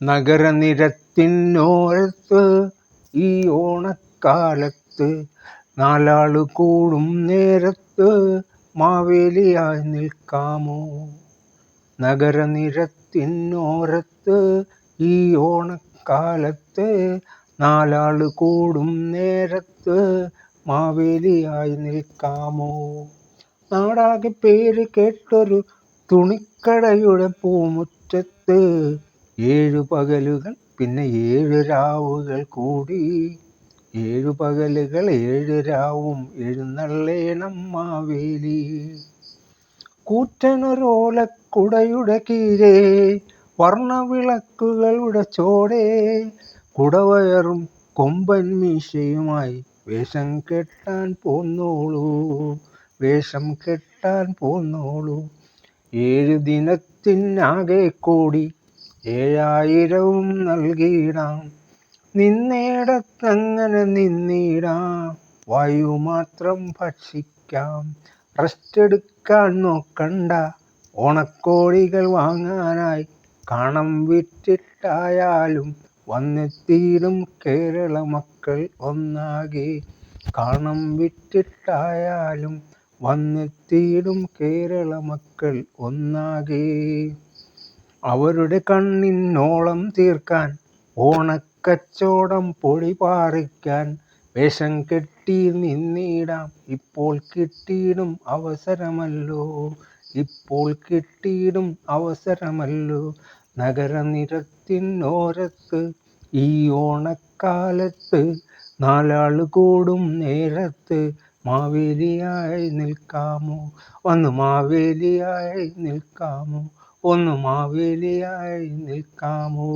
നഗരനിരത്തിനോരത്ത് ഈ ഓണക്കാലത്ത് നാലാളു കൂടും നേരത്ത് മാവേലിയായി നിൽക്കാമോ? നഗരനിരത്തിനോരത്ത് ഈ ഓണക്കാലത്ത് നാലാളു കൂടും നേരത്ത് മാവേലിയായി നിൽക്കാമോ? നാടാകെ പേര് കേട്ടൊരു തുണിക്കടയുടെ പൂമുറ്റത്ത് 7 പകലുകൾ പിന്നെ 7 രാവുകൾ കൂടി 7 പകലുകൾ 7 രാവും എഴുന്നള്ളേണം മാവേലി. കൂറ്റനൊരോലക്കുടയുടെ കീഴേ വർണ്ണവിളക്കുകളുടെ ചോടെ കുടവയറും കൊമ്പൻ മീശയുമായി വേഷം കെട്ടാൻ പോന്നോളൂ, വേഷം കെട്ടാൻ പോന്നോളൂ. 7 ദിനത്തിനാകെ കൂടി 7000 നൽകിയിടാം. നിന്നേടത്തങ്ങനെ നിന്നിടാം, വായു മാത്രം ഭക്ഷിക്കാം. റെസ്റ്റ് എടുക്കാൻ നോക്കണ്ട, ഓണക്കോടികൾ വാങ്ങാനായി കാണം വിറ്റിട്ടായാലും വന്നെത്തിയിടും കേരള മക്കൾ ഒന്നാകെ. കാണം വിറ്റിട്ടായാലും വന്നെത്തിയിടും കേരള മക്കൾ ഒന്നാകെ. അവരുടെ കണ്ണിനോളം തീർക്കാൻ ഓണക്കച്ചോടം പൊടി പാറിക്കാൻ വേഷം കെട്ടി നിന്നിടാം. ഇപ്പോൾ കിട്ടിയിടും അവസരമല്ലോ, ഇപ്പോൾ കിട്ടിയിടും അവസരമല്ലോ. നഗരനിരത്തിനോരത്ത് ഈ ഓണക്കാലത്ത് നാലാളു കൂടും നേരത്ത് മാവേലിയായി നിൽക്കാമോ? ഒന്ന് മാവേലിയായി നിൽക്കാമോ? ഒന്ന് മാവേലിയായി നിൽക്കാമോ?